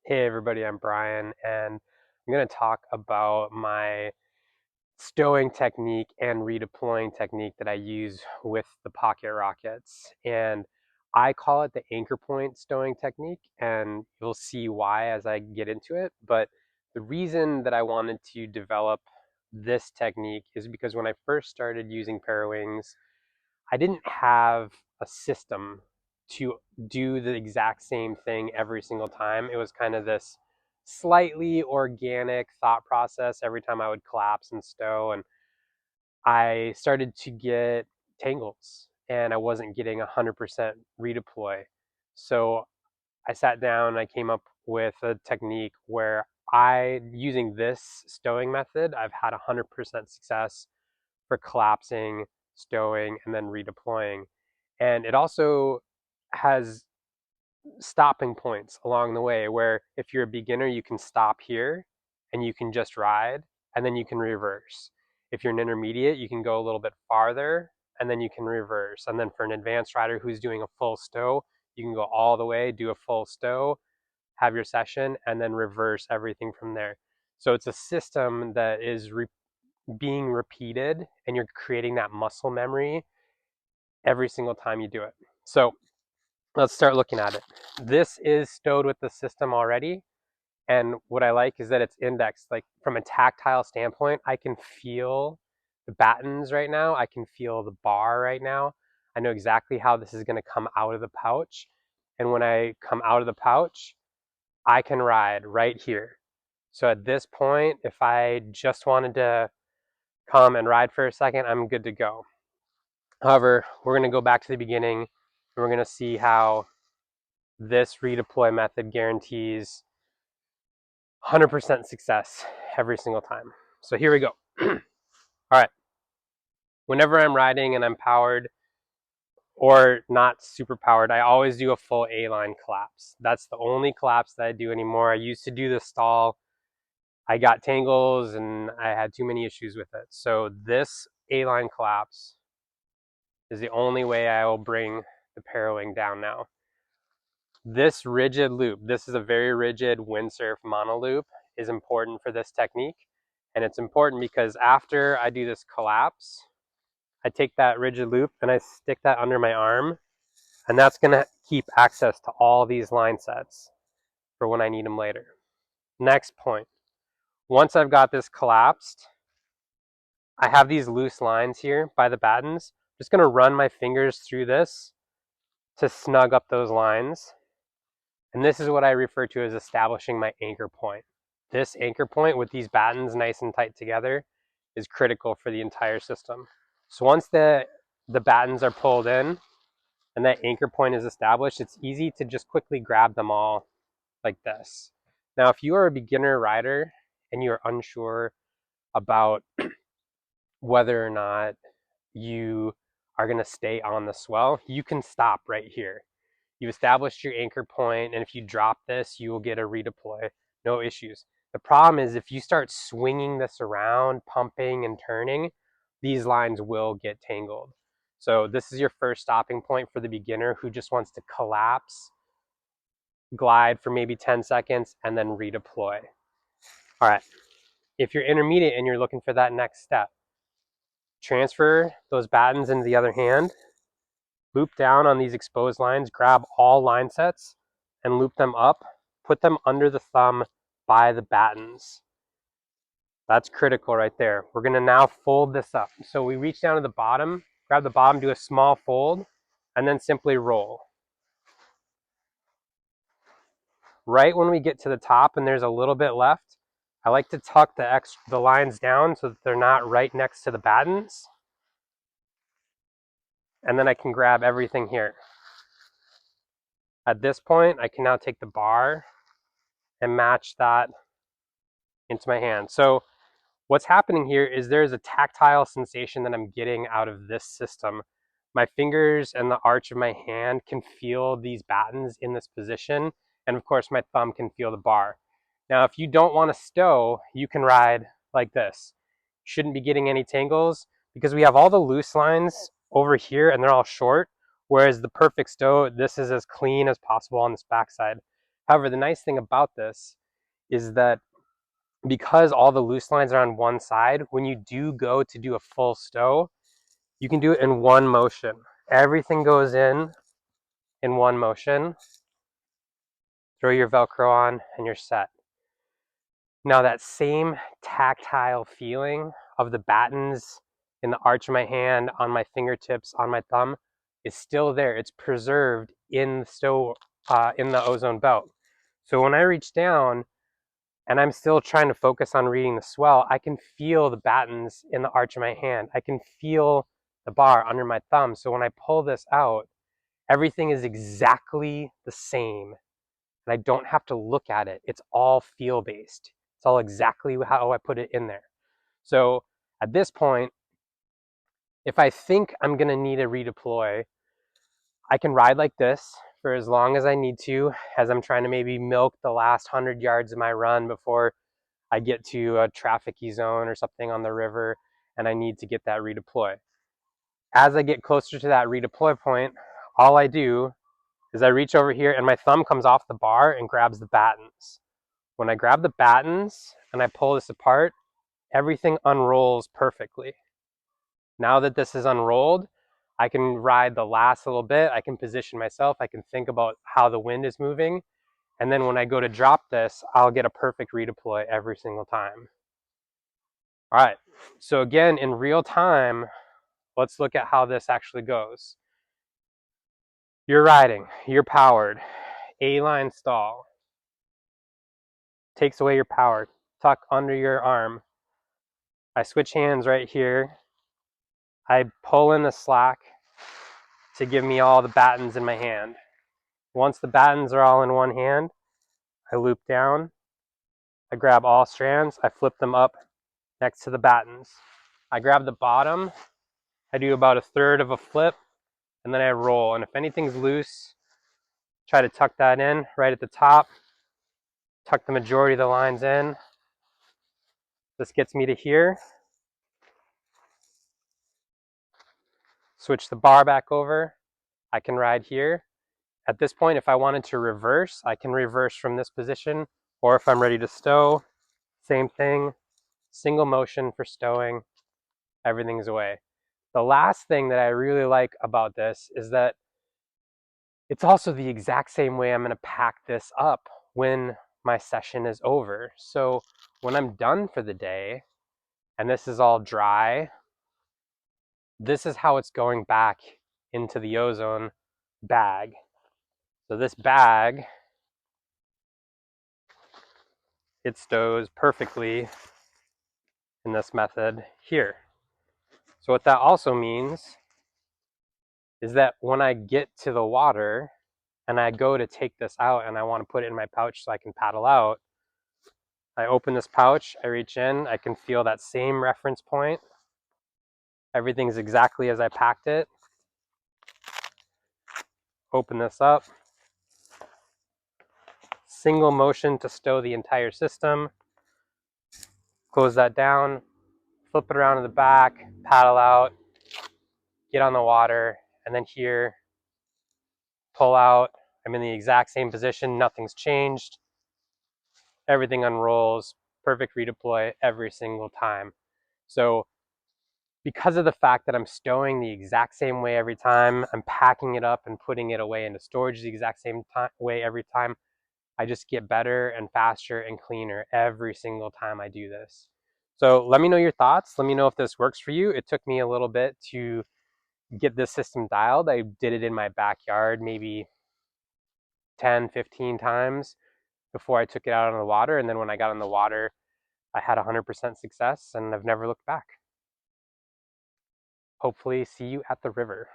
Hey everybody, I'm Brian, and I'm going to talk about my stowing technique and redeploying technique that I use with the pocket rockets. And I call it the anchor point stowing technique, and you'll see why as I get into it. But the reason that I wanted to develop this technique is because when I first started using Parawings, I didn't have a system to do the exact same thing every single time. It was kind of this slightly organic thought process every time I would collapse and stow. And I started to get tangles and I wasn't getting 100% redeploy. So I sat down and I came up with a technique where using this stowing method, I've had 100% success for collapsing, stowing, and then redeploying. And it also has stopping points along the way where if you're a beginner, you can stop here and you can just ride and then you can reverse. If you're an intermediate, you can go a little bit farther and then you can reverse. And then for an advanced rider who's doing a full stow, you can go all the way, do a full stow, have your session, and then reverse everything from there. So it's a system that is being repeated and you're creating that muscle memory every single time you do it. So let's start looking at it. This is stowed with the system already. And what I like is that it's indexed. Like from a tactile standpoint, I can feel the battens right now. I can feel the bar right now. I know exactly how this is going to come out of the pouch. And when I come out of the pouch, I can ride right here. So at this point, if I just wanted to come and ride for a second, I'm good to go. However, we're going to go back to the beginning and we're going to see how this redeploy method guarantees 100% success every single time. So here we go. All right. Whenever I'm riding and I'm powered or not super powered, I always do a full A-line collapse. That's the only collapse that I do anymore. I used to do the stall. I got tangles and I had too many issues with it. So this A-line collapse is the only way I will bring the Parawing down now. This rigid loop, this is a very rigid windsurf monoloop, is important for this technique. And it's important because after I do this collapse, I take that rigid loop and I stick that under my arm, and that's gonna keep access to all these line sets for when I need them later. Next point, once I've got this collapsed, I have these loose lines here by the battens. I'm just gonna run my fingers through this to snug up those lines. And this is what I refer to as establishing my anchor point. This anchor point with these battens nice and tight together is critical for the entire system. So once the battens are pulled in and that anchor point is established, it's easy to just quickly grab them all like this. Now, if you are a beginner rider and you're unsure about whether or not you are going to stay on the swell, you can stop right here. You've established your anchor point, and if you drop this, you will get a redeploy. No issues. The problem is if you start swinging this around, pumping and turning, these lines will get tangled. So this is your first stopping point for the beginner who just wants to collapse, glide for maybe 10 seconds, and then redeploy. All right. If you're intermediate and you're looking for that next step, transfer those battens into the other hand, loop down on these exposed lines, grab all line sets and loop them up, put them under the thumb by the battens. That's critical right there. We're gonna now fold this up. So we reach down to the bottom, grab the bottom, do a small fold, and then simply roll. Right when we get to the top and there's a little bit left, I like to tuck the lines down so that they're not right next to the battens. And then I can grab everything here. At this point, I can now take the bar and match that into my hand. So what's happening here is there's a tactile sensation that I'm getting out of this system. My fingers and the arch of my hand can feel these battens in this position, and of course my thumb can feel the bar. Now if you don't want to stow, you can ride like this. You shouldn't be getting any tangles because we have all the loose lines over here and they're all short, whereas the perfect stow, this is as clean as possible on this backside. However, the nice thing about this is that because all the loose lines are on one side, when you do go to do a full stow, you can do it in one motion. Everything goes in one motion. Throw your Velcro on and you're set. Now that same tactile feeling of the battens in the arch of my hand, on my fingertips, on my thumb, is still there. It's preserved in the stow, in the ozone belt. So when I reach down and I'm still trying to focus on reading the swell, I can feel the battens in the arch of my hand. I can feel the bar under my thumb. So when I pull this out, everything is exactly the same. And I don't have to look at it. It's all feel based. It's all exactly how I put it in there. So at this point, if I think I'm gonna need a redeploy, I can ride like this for as long as I need to, as I'm trying to maybe milk the last 100 yards of my run before I get to a traffic-y zone or something on the river and I need to get that redeploy. As I get closer to that redeploy point, all I do is I reach over here and my thumb comes off the bar and grabs the battens. When I grab the battens and I pull this apart, everything unrolls perfectly. Now that this is unrolled, I can ride the last little bit, I can position myself, I can think about how the wind is moving, and then when I go to drop this, I'll get a perfect redeploy every single time. All right, so again, in real time, let's look at how this actually goes. You're riding, you're powered, A-line stall, takes away your power, tuck under your arm. I switch hands right here. I pull in the slack to give me all the battens in my hand. Once the battens are all in one hand, I loop down, I grab all strands, I flip them up next to the battens. I grab the bottom, I do about a third of a flip, and then I roll. And if anything's loose, try to tuck that in right at the top, tuck the majority of the lines in. This gets me to here. Switch the bar back over, I can ride here. At this point, if I wanted to reverse, I can reverse from this position, or if I'm ready to stow, same thing, single motion for stowing, everything's away. The last thing that I really like about this is that it's also the exact same way I'm gonna pack this up when my session is over. So when I'm done for the day, and this is all dry, this is how it's going back into the ozone bag. So this bag, it stows perfectly in this method here. So what that also means is that when I get to the water and I go to take this out and I want to put it in my pouch so I can paddle out, I open this pouch, I reach in, I can feel that same reference point. Everything's exactly as I packed it. Open this up. Single motion to stow the entire system. Close that down, flip it around to the back, paddle out, get on the water, and then here, pull out. I'm in the exact same position, nothing's changed. Everything unrolls, perfect redeploy every single time. So because of the fact that I'm stowing the exact same way every time, I'm packing it up and putting it away into storage the exact same way every time, I just get better and faster and cleaner every single time I do this. So let me know your thoughts. Let me know if this works for you. It took me a little bit to get this system dialed. I did it in my backyard maybe 10, 15 times before I took it out on the water. And then when I got on the water, I had 100% success and I've never looked back. Hopefully see you at the river.